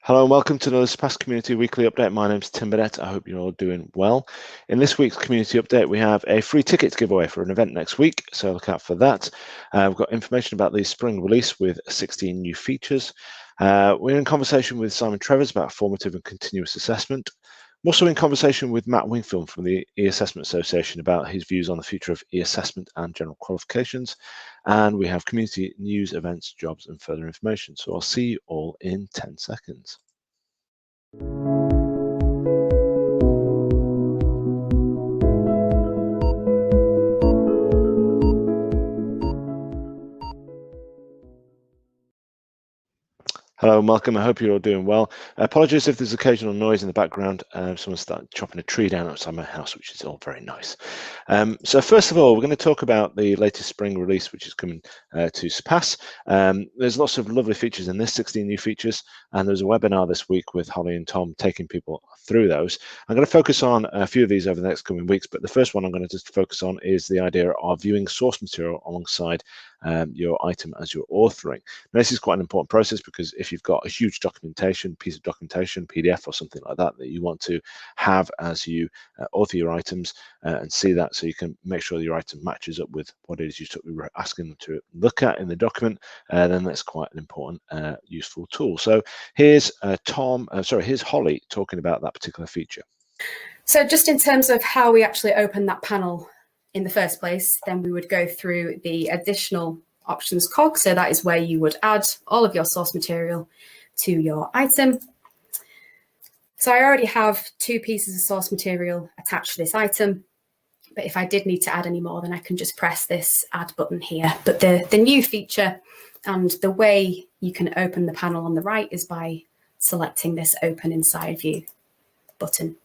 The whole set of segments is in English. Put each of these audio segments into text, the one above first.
Hello and welcome to the Surpass Community Weekly Update. My name's Tim Burnett. I hope you're all doing well. In this week's Community Update, we have a free ticket to give away for an event next week, so look out for that. We've got information about the spring release with 16 new features. We're in conversation with Simon Trevors about formative and continuous assessment. I'm also in conversation with Matt Wingfield from the E-Assessment Association about his views on the future of e-assessment and general qualifications. And we have community news, events, jobs, and further information. So I'll see you all in 10 seconds. Hello and welcome. I hope you're all doing well. Apologies if there's occasional noise in the background. Someone started chopping a tree down outside my house, which is all very nice. So first of all, we're going to talk about the latest spring release, which is coming to Surpass. There's lots of lovely features in this, 16 new features, and there's a webinar this week with Holly and Tom taking people through those. I'm going to focus on a few of these over the next coming weeks, but the first one I'm going to just focus on is the idea of viewing source material alongside your item as you're authoring. Now, this is quite an important process because if you've got a huge piece of documentation, PDF or something like that, that you want to have as you author your items and see that, so you can make sure your item matches up with what it is you were asking them to look at in the document, then that's quite an important, useful tool. So here's here's Holly talking about that particular feature. So just in terms of how we actually open that panel in the first place, then we would go through the additional options cog. So that is where you would add all of your source material to your item. So I already have 2 pieces of source material attached to this item, but if I did need to add any more, then I can just press this add button here. But the new feature and the way you can open the panel on the right is by selecting this open inside view button.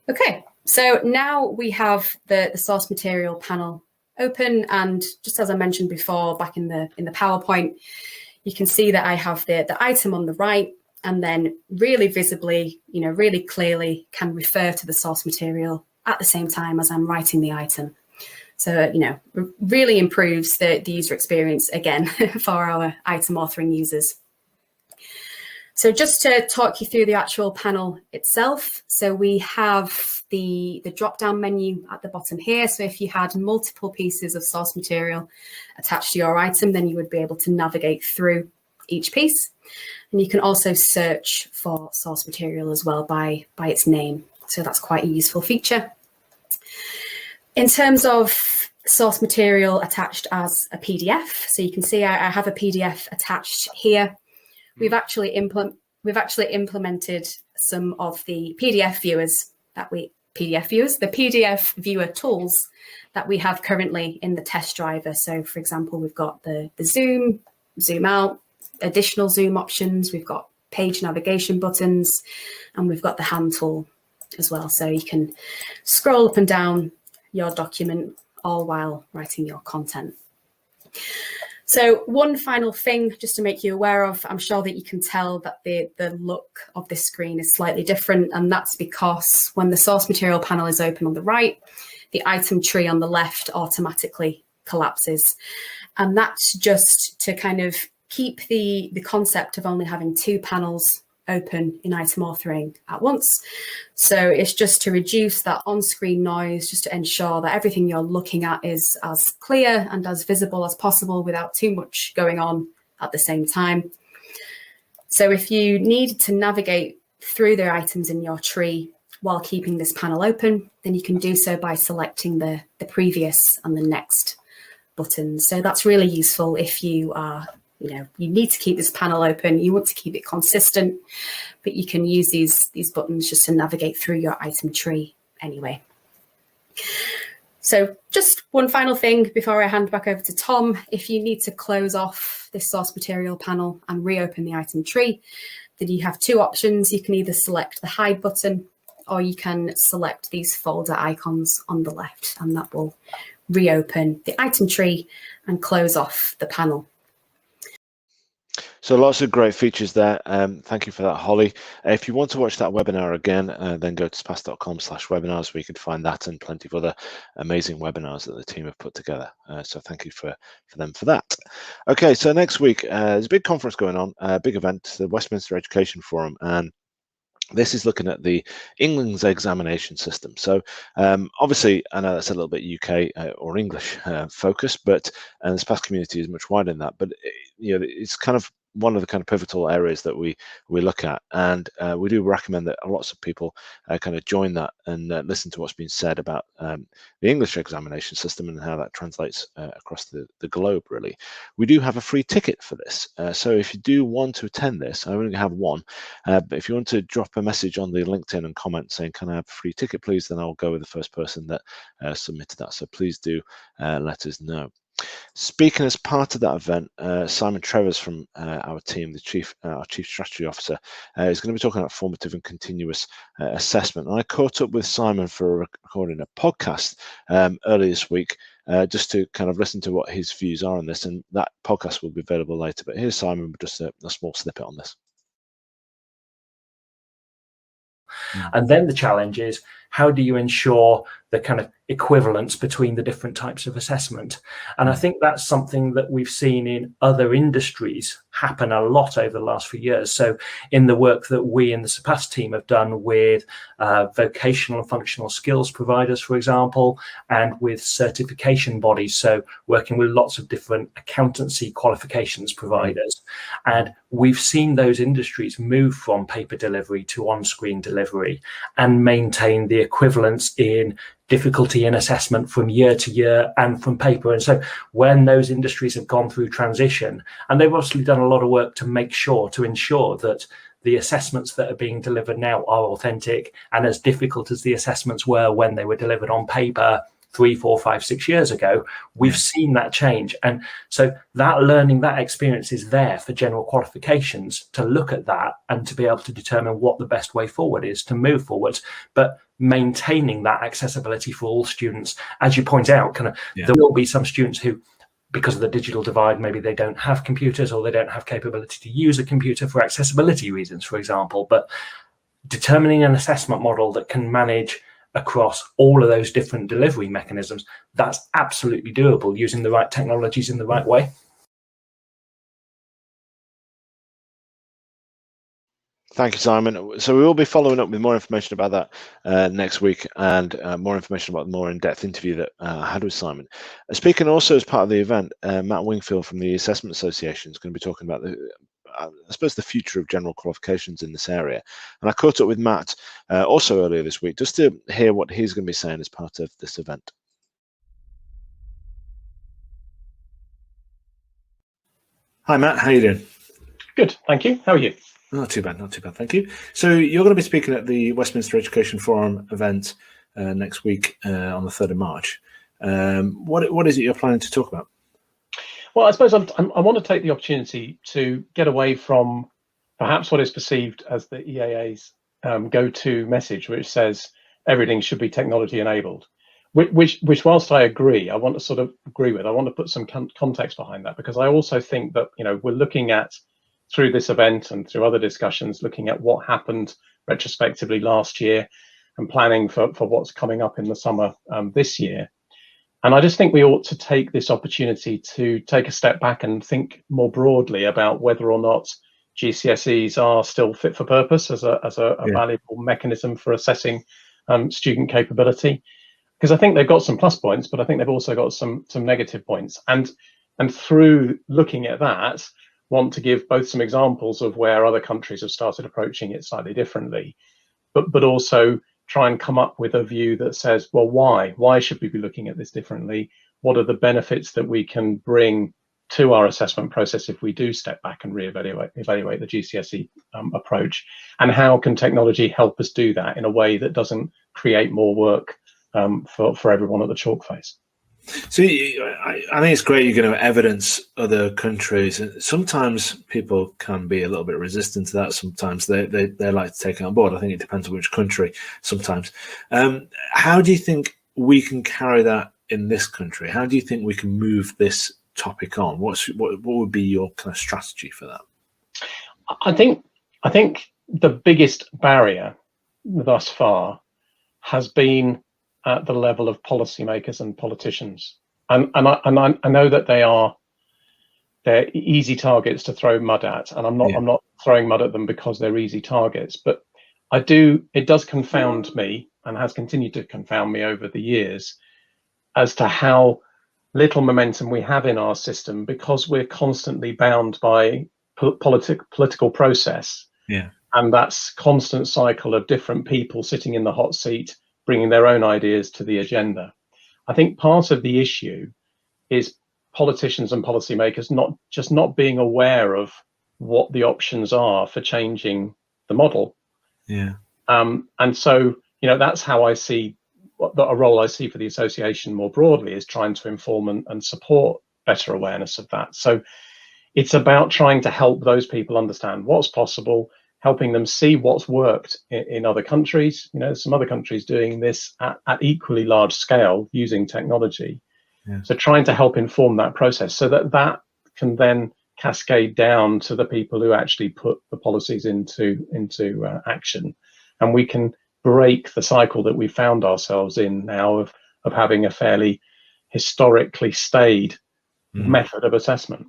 Okay. So now we have the source material panel open, and just as I mentioned before, back in the PowerPoint, you can see that I have the item on the right, and then really visibly, really clearly can refer to the source material at the same time as I'm writing the item. So, really improves the user experience again for our item authoring users. So just to talk you through the actual panel itself, so we have the drop-down menu at the bottom here. So if you had multiple pieces of source material attached to your item, then you would be able to navigate through each piece. And you can also search for source material as well by its name. So that's quite a useful feature. In terms of source material attached as a PDF, so you can see I have a PDF attached here. We've actually implemented some of the PDF viewer tools that we have currently in the test driver. So for example, we've got the zoom out, additional zoom options, we've got page navigation buttons, and we've got the hand tool as well. So you can scroll up and down your document all while writing your content. So one final thing just to make you aware of, I'm sure that you can tell that the look of this screen is slightly different, and that's because when the source material panel is open on the right, the item tree on the left automatically collapses. And that's just to kind of keep the concept of only having 2 panels open in item authoring at once. So it's just to reduce that on-screen noise, just to ensure that everything you're looking at is as clear and as visible as possible without too much going on at the same time. So if you need to navigate through the items in your tree while keeping this panel open, then you can do so by selecting the previous and the next buttons. So that's really useful if you are you need to keep this panel open, you want to keep it consistent, but you can use these buttons just to navigate through your item tree anyway. So just one final thing before I hand back over to Tom. If you need to close off this source material panel and reopen the item tree, then you have 2 options. You can either select the hide button, or you can select these folder icons on the left, and that will reopen the item tree and close off the panel. So lots of great features there. Thank you for that, Holly. If you want to watch that webinar again, then go to surpass.com/webinars, where you can find that and plenty of other amazing webinars that the team have put together. So thank you for them for that. Okay, so next week, there's a big conference going on, a big event, the Westminster Education Forum, and this is looking at the England's examination system. So obviously, I know that's a little bit UK or English focused, but the Surpass community is much wider than that. But it's kind of one of the kind of pivotal areas that we look at, and we do recommend that lots of people kind of join that and listen to what's being said about the English examination system and how that translates across the globe. Really, we do have a free ticket for this, so if you do want to attend this, I only have one, but if you want to drop a message on the LinkedIn and comment saying, "Can I have a free ticket, please?" then I'll go with the first person that submitted that. So please do let us know. Speaking as part of that event, Simon Trevors from our team, our Chief Strategy Officer, is going to be talking about formative and continuous assessment. And I caught up with Simon for recording a podcast earlier this week, just to kind of listen to what his views are on this. And that podcast will be available later. But here's Simon with just a small snippet on this. And then the challenge is, how do you ensure the kind of equivalence between the different types of assessment? And I think that's something that we've seen in other industries happen a lot over the last few years. So in the work that we in the Surpass team have done with vocational and functional skills providers, for example, and with certification bodies, so working with lots of different accountancy qualifications providers. And we've seen those industries move from paper delivery to on-screen delivery and maintain the equivalence in difficulty in assessment from year to year and from paper. And so when those industries have gone through transition, and they've obviously done a lot of work to ensure that the assessments that are being delivered now are authentic and as difficult as the assessments were when they were delivered on paper 3, 4, 5, 6 years ago, we've seen that change. And so that learning, that experience is there for general qualifications to look at that and to be able to determine what the best way forward is to move forward. But maintaining that accessibility for all students, as you point out, there will be some students who, because of the digital divide, maybe they don't have computers or they don't have capability to use a computer for accessibility reasons, for example. But determining an assessment model that can manage across all of those different delivery mechanisms, that's absolutely doable using the right technologies in the right way. Thank you, Simon. So we will be following up with more information about that next week, and more information about the more in-depth interview that I had with Simon. Speaking also as part of the event, Matt Wingfield from the Assessment Association is going to be talking about I suppose the future of general qualifications in this area. And I caught up with Matt also earlier this week, just to hear what he's going to be saying as part of this event. Hi, Matt. How are you doing? Good, thank you. How are you? Not too bad, thank you. So you're going to be speaking at the Westminster Education Forum event next week on the 3rd of March. What is it you're planning to talk about? Well, I suppose I want to take the opportunity to get away from perhaps what is perceived as the EAA's go-to message, which says everything should be technology enabled, which whilst I agree, I want to put some context behind that, because I also think that, we're looking at, through this event and through other discussions, looking at what happened retrospectively last year and planning for what's coming up in the summer this year. And I just think we ought to take this opportunity to take a step back and think more broadly about whether or not GCSEs are still fit for purpose as a valuable mechanism for assessing student capability. Because I think they've got some plus points, but I think they've also got some negative points. And through looking at that, want to give both some examples of where other countries have started approaching it slightly differently, but also try and come up with a view that says, well, why should we be looking at this differently? What are the benefits that we can bring to our assessment process if we do step back and evaluate the GCSE approach? And how can technology help us do that in a way that doesn't create more work for everyone at the chalk face? So I think it's great you're going to evidence other countries. Sometimes people can be a little bit resistant to that. Sometimes they like to take it on board. I think it depends on which country sometimes. How do you think we can carry that in this country? How do you think we can move this topic on? What would be your kind of strategy for that? I think the biggest barrier thus far has been at the level of policymakers and politicians, and I know that they're easy targets to throw mud at, and I'm not throwing mud at them because they're easy targets, but it does confound me, and has continued to confound me over the years, as to how little momentum we have in our system, because we're constantly bound by political process. Yeah. And that's constant cycle of different people sitting in the hot seat, bringing their own ideas to the agenda. I think part of the issue is politicians and policymakers not being aware of what the options are for changing the model. Yeah. And so, that's how I see a role I see for the association more broadly, is trying to inform and support better awareness of that. So it's about trying to help those people understand what's possible, helping them see what's worked in other countries. Some other countries doing this at equally large scale using technology. Yeah. So trying to help inform that process so that can then cascade down to the people who actually put the policies into action, and we can break the cycle that we found ourselves in now of having a fairly historically stayed method of assessment.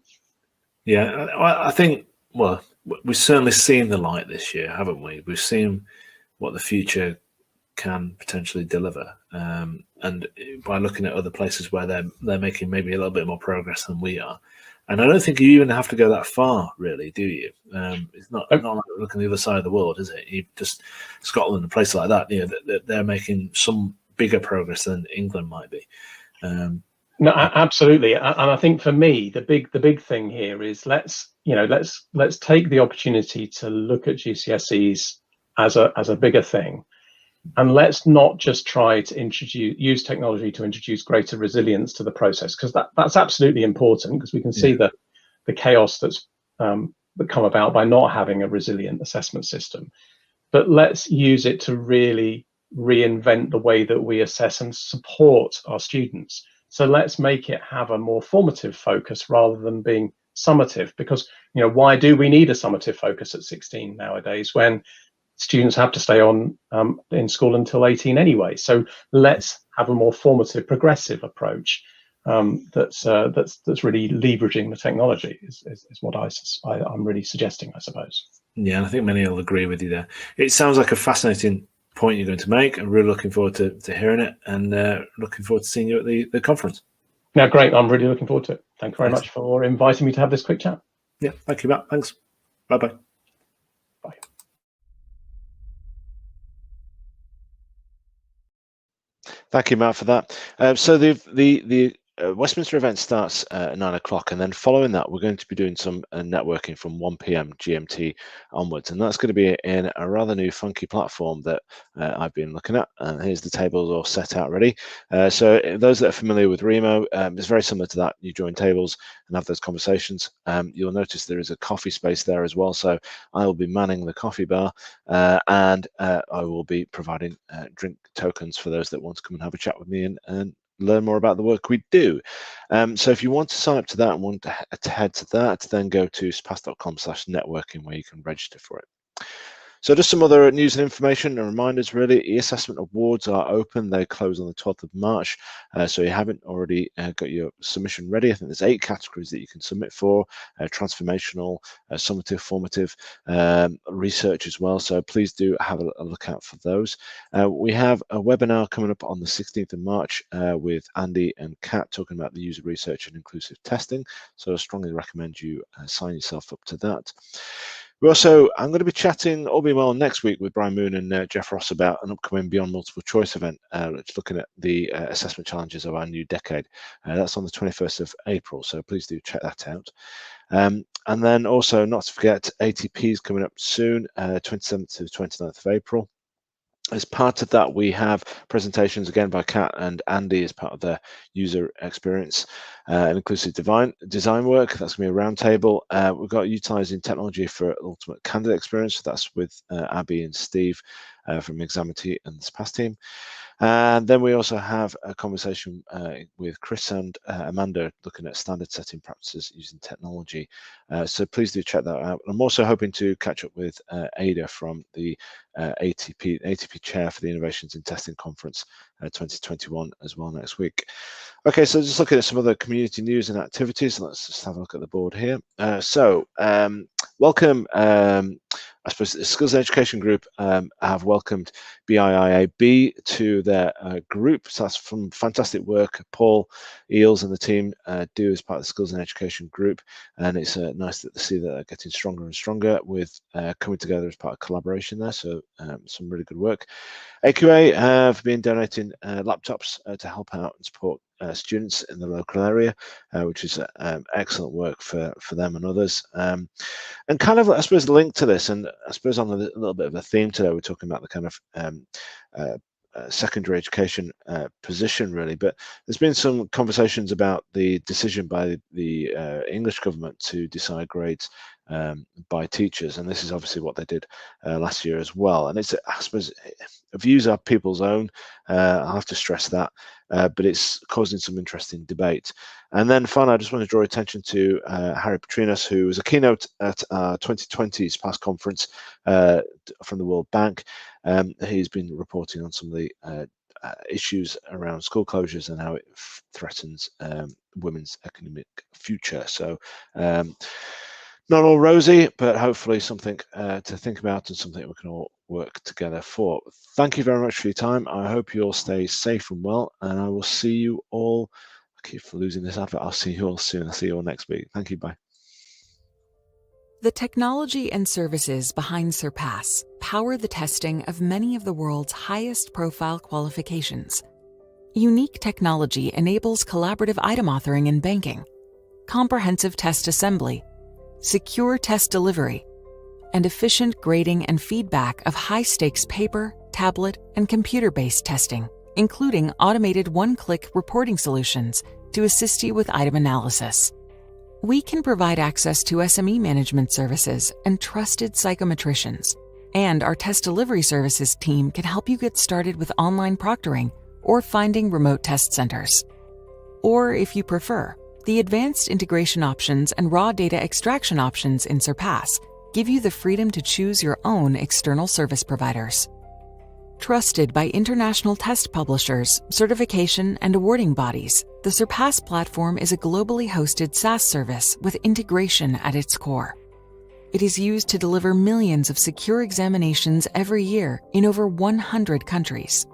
Yeah, I think, well, we've certainly seen the light this year, haven't we? We've seen what the future can potentially deliver, and by looking at other places where they're making maybe a little bit more progress than we are. And I don't think you even have to go that far, really, do you? It's not like looking the other side of the world, is it? You just Scotland, a place like that, they're making some bigger progress than England might be. No, absolutely. And I think for me, the big thing here is let's take the opportunity to look at GCSEs as a bigger thing. And let's not just try to use technology to introduce greater resilience to the process, because that's absolutely important, because we can see the chaos that's come about by not having a resilient assessment system. But let's use it to really reinvent the way that we assess and support our students. So let's make it have a more formative focus rather than being summative, because why do we need a summative focus at 16 nowadays when students have to stay on in school until 18 anyway? So let's have a more formative, progressive approach that's really leveraging the technology is what I'm really suggesting, I suppose. Yeah, and I think many will agree with you there. It sounds like a fascinating point you're going to make. I'm really looking forward to hearing it, and looking forward to seeing you at the conference. Yeah, great. I'm really looking forward to it. Thank you very much for inviting me to have this quick chat. Yeah, thank you, Matt. Thanks. Bye-bye. Bye. Thank you, Matt, for that. So the Westminster event starts at 9 o'clock, and then following that, we're going to be doing some networking from 1 p.m. GMT onwards, and that's going to be in a rather new funky platform that I've been looking at. And here's the tables all set out ready. So those that are familiar with Remo, it's very similar to that. You join tables and have those conversations. You'll notice there is a coffee space there as well, so I will be manning the coffee bar, and I will be providing drink tokens for those that want to come and have a chat with me and learn more about the work we do. So if you want to sign up to that and want to head to that, then go to surpass.com/networking, where you can register for it. So just some other news and information and reminders, really. E-assessment awards are open. They close on the 12th of March. So you haven't already got your submission ready. I think there's 8 categories that you can submit for: transformational, summative, formative, research as well. So please do have a look out for those. We have a webinar coming up on the 16th of March with Andy and Kat talking about the user research and inclusive testing. So I strongly recommend you sign yourself up to that. I'm going to be chatting, all being well, next week with Brian Moon and Jeff Ross about an upcoming Beyond Multiple Choice event, looking at the assessment challenges of our new decade. That's on the 21st of April, so please do check that out. And then also, not to forget, ATP is coming up soon, 27th to 29th of April. As part of that, we have presentations again by Kat and Andy as part of their user experience and inclusive design work. That's going to be a roundtable. We've got utilising technology for ultimate candidate experience. So that's with Abby and Steve from Examity and the Surpass team. And then we also have a conversation with Chris and Amanda looking at standard setting practices using technology. So please do check that out. I'm also hoping to catch up with Ada from the ATP chair for the Innovations in Testing Conference 2021 as well next week. Okay, so just looking at some other community news and activities. Let's just have a look at the board here. Welcome. I suppose the Skills and Education Group have welcomed BIIAB to their group. So that's from fantastic work Paul Eels and the team do as part of the Skills and Education Group. And it's nice to see that they're getting stronger and stronger with coming together as part of collaboration there. So some really good work. AQA have been donating laptops to help out and support students in the local area, which is excellent work for them and others. And kind of, I suppose, linked to this, and I suppose on a little bit of a theme today, we're talking about the kind of secondary education position, really. But there's been some conversations about the decision by the English government to decide grades by teachers, and this is obviously what they did last year as well. And it's, I suppose, views are people's own. I'll have to stress that, but it's causing some interesting debate. And then finally, I just want to draw attention to Harry Petrinas, who was a keynote at our 2020 Surpass conference from the World Bank. He's been reporting on some of the issues around school closures and how it threatens women's economic future. So not all rosy, but hopefully something to think about and something we can all work together for. Thank you very much for your time. I hope you all stay safe and well, and I will see you all. I keep losing this advert. I'll see you all soon. I'll see you all next week. Thank you. Bye. The technology and services behind Surpass power the testing of many of the world's highest profile qualifications. Unique technology enables collaborative item authoring in banking, comprehensive test assembly, secure test delivery, and efficient grading and feedback of high-stakes paper, tablet, and computer-based testing, including automated one-click reporting solutions to assist you with item analysis. We can provide access to SME management services and trusted psychometricians, and our test delivery services team can help you get started with online proctoring or finding remote test centers. Or, if you prefer, the advanced integration options and raw data extraction options in Surpass give you the freedom to choose your own external service providers. Trusted by international test publishers, certification, and awarding bodies, the Surpass platform is a globally hosted SaaS service with integration at its core. It is used to deliver millions of secure examinations every year in over 100 countries.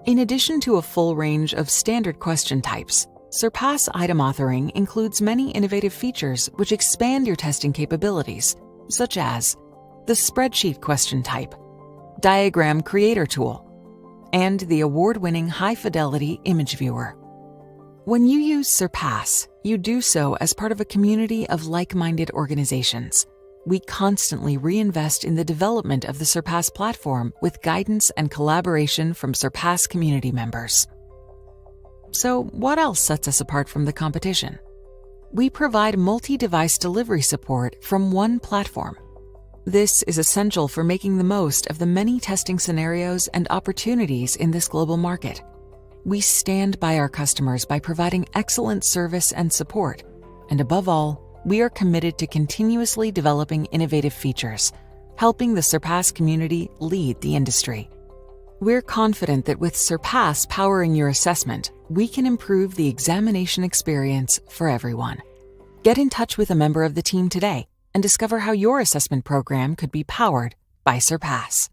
In addition to a full range of standard question types, Surpass item authoring includes many innovative features which expand your testing capabilities, such as the spreadsheet question type, diagram creator tool, and the award-winning high-fidelity image viewer. When you use Surpass, you do so as part of a community of like-minded organizations. We constantly reinvest in the development of the Surpass platform with guidance and collaboration from Surpass community members. So, what else sets us apart from the competition? We provide multi-device delivery support from one platform. This is essential for making the most of the many testing scenarios and opportunities in this global market. We stand by our customers by providing excellent service and support, and above all, we are committed to continuously developing innovative features, helping the Surpass community lead the industry. We're confident that with Surpass powering your assessment, we can improve the examination experience for everyone. Get in touch with a member of the team today and discover how your assessment program could be powered by Surpass.